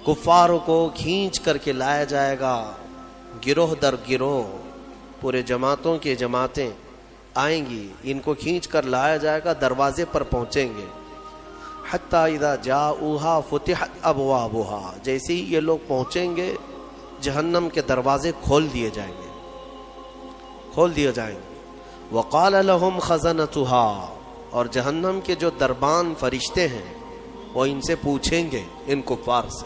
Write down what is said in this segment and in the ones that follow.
کفاروں کو کھینچ کر کے لایا جائے گا گروہ در گروہ، پورے جماعتوں کی جماعتیں آئیں گی، ان کو کھینچ کر لایا جائے گا، دروازے پر پہنچیں گے۔ حتی اذا جاؤہا فتحت ابوابہا، جیسے ہی یہ لوگ پہنچیں گے جہنم کے دروازے کھول دیے جائیں گے، کھول دیے جائیں گے۔ وقال لهم خزنتہا، اور جہنم کے جو دربان فرشتے ہیں وہ ان سے پوچھیں گے، ان کفار سے،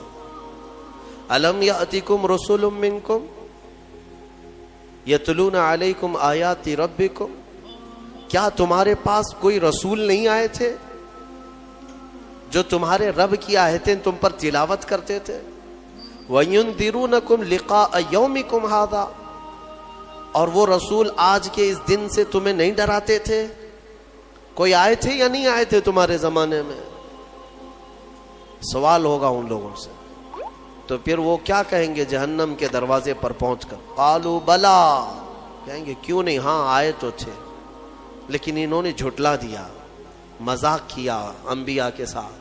الم یأتکم رسل منکم یتلون علیکم آیات ربکم، کیا تمہارے پاس کوئی رسول نہیں آئے تھے جو تمہارے رب کی آیتیں تم پر تلاوت کرتے تھے؟ وَيُنذِرُونَكُمْ لِقَاءَ يَوْمِكُمْ هَذَا، اور وہ رسول آج کے اس دن سے تمہیں نہیں ڈراتے تھے؟ کوئی آئے تھے یا نہیں آئے تھے تمہارے زمانے میں؟ سوال ہوگا ان لوگوں سے۔ تو پھر وہ کیا کہیں گے جہنم کے دروازے پر پہنچ کر؟ قالوا بلا، کہیں گے کیوں نہیں، ہاں آئے تو تھے، لیکن انہوں نے جھٹلا دیا، مذاق کیا انبیاء کے ساتھ،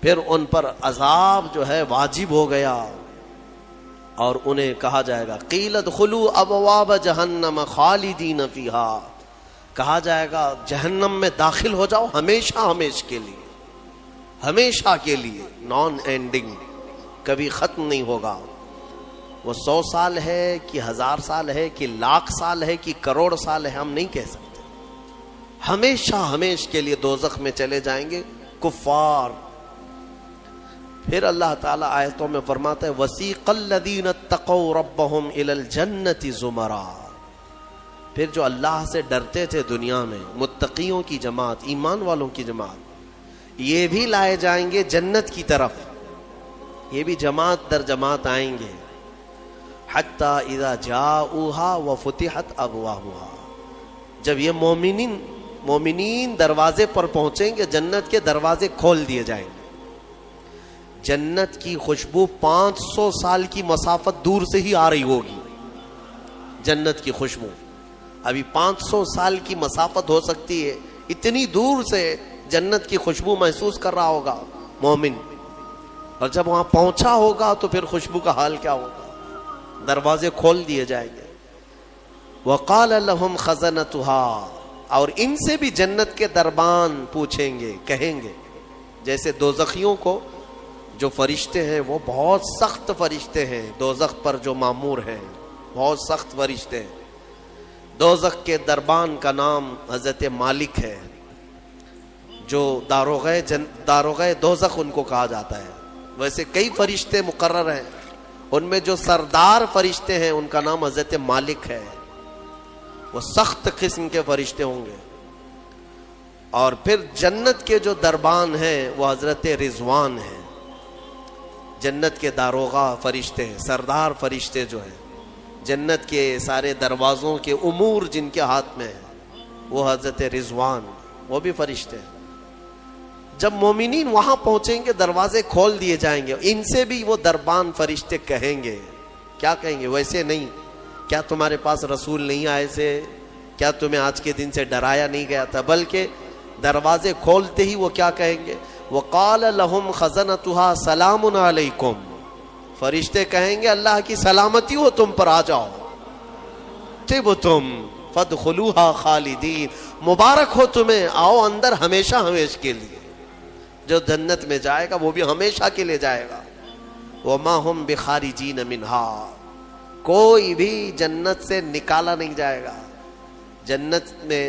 پھر ان پر عذاب جو ہے واجب ہو گیا، اور انہیں کہا جائے گا قیل ادخلوا ابواب جہنم خالدین فیہا، کہا جائے گا جہنم میں داخل ہو جاؤ ہمیشہ ہمیشہ کے لیے، ہمیشہ کے لیے، نان اینڈنگ، کبھی ختم نہیں ہوگا۔ وہ 100 سال ہے کہ 1000 سال ہے کہ لاکھ سال ہے کہ کروڑ سال ہے، ہم نہیں کہہ سکتے، ہمیشہ ہمیشہ کے لیے دوزخ میں چلے جائیں گے کفار۔ پھر اللہ تعالیٰ آیتوں میں فرماتا ہے وَسِيقَ الَّذِينَ اتَّقَوْا رَبَّهُمْ إِلَى الْجَنَّةِ زُمَرًا، پھر جو اللہ سے ڈرتے تھے دنیا میں، متقیوں کی جماعت، ایمان والوں کی جماعت، یہ بھی لائے جائیں گے جنت کی طرف، یہ بھی جماعت در جماعت آئیں گے۔ حتی اذا جاؤہا وفتحت ابوابہا، جب یہ مومنین دروازے پر پہنچیں گے جنت کے دروازے کھول دیے جائیں گے۔ جنت کی خوشبو 500 سال کی مسافت دور سے ہی آ رہی ہوگی، جنت کی خوشبو ابھی 500 سال کی مسافت ہو سکتی ہے، اتنی دور سے جنت کی خوشبو محسوس کر رہا ہوگا مومن، اور جب وہاں پہنچا ہوگا تو پھر خوشبو کا حال کیا ہوگا؟ دروازے کھول دیے جائیں گے۔ وقال لهم خزنتها، اور ان سے بھی جنت کے دربان پوچھیں گے، کہیں گے، جیسے دوزخیوں کو جو فرشتے ہیں وہ بہت سخت فرشتے ہیں، دوزخ پر جو مامور ہیں بہت سخت فرشتے ہیں۔ دوزخ کے دربان کا نام حضرت مالک ہے، جو داروغہ دوزخ ان کو کہا جاتا ہے۔ ویسے کئی فرشتے مقرر ہیں، ان میں جو سردار فرشتے ہیں ان کا نام حضرت مالک ہے، وہ سخت قسم کے فرشتے ہوں گے۔ اور پھر جنت کے جو دربان ہیں وہ حضرت رضوان ہیں، جنت کے داروغہ فرشتے ہیں، سردار فرشتے جو ہیں، جنت کے سارے دروازوں کے امور جن کے ہاتھ میں ہیں وہ حضرت رضوان، وہ بھی فرشتے ہیں۔ جب مومنین وہاں پہنچیں گے دروازے کھول دیے جائیں گے، ان سے بھی وہ دربان فرشتے کہیں گے، کیا کہیں گے؟ ویسے نہیں، کیا تمہارے پاس رسول نہیں آئے تھے؟ کیا تمہیں آج کے دن سے ڈرایا نہیں گیا تھا؟ بلکہ دروازے کھولتے ہی وہ کیا کہیں گے؟ وقال لهم خزنتها سلام علیکم، فرشتے کہیں گے اللہ کی سلامتی ہو تم پر، آ جاؤ، طبتم فادخلوها خالدین، مبارک ہو تمہیں، آؤ اندر ہمیشہ ہمیشہ کے لیے۔ جو جنت میں جائے گا وہ بھی ہمیشہ کے لیے جائے گا۔ وما هم بخارجین منها، کوئی بھی جنت سے نکالا نہیں جائے گا، جنت میں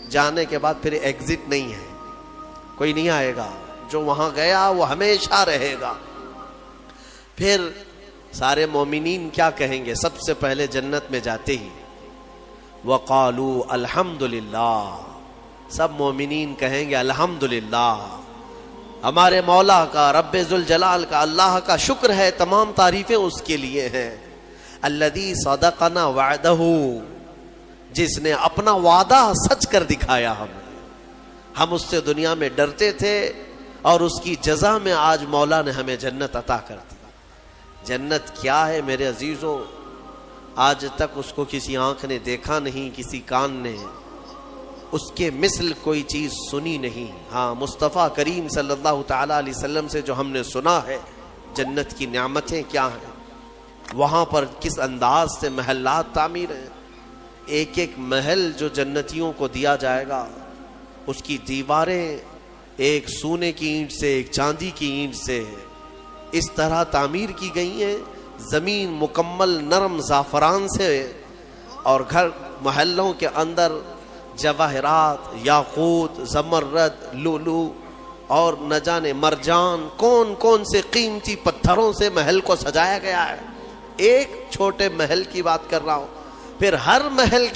جانے کے بعد پھر ایگزٹ نہیں ہے، کوئی نہیں آئے گا، جو وہاں گیا وہ ہمیشہ رہے گا۔ پھر سارے مومنین کیا کہیں گے؟ سب سے پہلے جنت میں جاتے ہی وقالوا الحمدللہ، سب مومنین کہیں گے الحمدللہ، ہمارے مولا کا، رب ذوالجلال کا، اللہ کا شکر ہے، تمام تعریفیں اس کے لیے ہیں۔ الذی صدقنا وعدہ، جس نے اپنا وعدہ سچ کر دکھایا ہم اس سے دنیا میں ڈرتے تھے، اور اس کی جزا میں آج مولا نے ہمیں جنت عطا کر دی۔ جنت کیا ہے میرے عزیزوں؟ آج تک اس کو کسی آنکھ نے دیکھا نہیں، کسی کان نے اس کے مثل کوئی چیز سنی نہیں۔ ہاں، مصطفیٰ کریم صلی اللہ تعالی علیہ وسلم سے جو ہم نے سنا ہے جنت کی نعمتیں کیا ہیں، وہاں پر کس انداز سے محلات تعمیر ہیں. ایک ایک محل جو جنتیوں کو دیا جائے گا اس کی دیواریں ایک سونے کی اینٹ سے ایک چاندی کی اینٹ سے اس طرح تعمیر کی گئی ہیں. زمین مکمل نرم زعفران سے، اور گھر محلوں کے اندر جواہرات، یاقوت، زمرد، لولو اور نہ جانے مرجان کون کون سے قیمتی پتھروں سے محل کو سجایا گیا ہے. ایک چھوٹے محل کی بات کر رہا ہوں. پھر ہر محل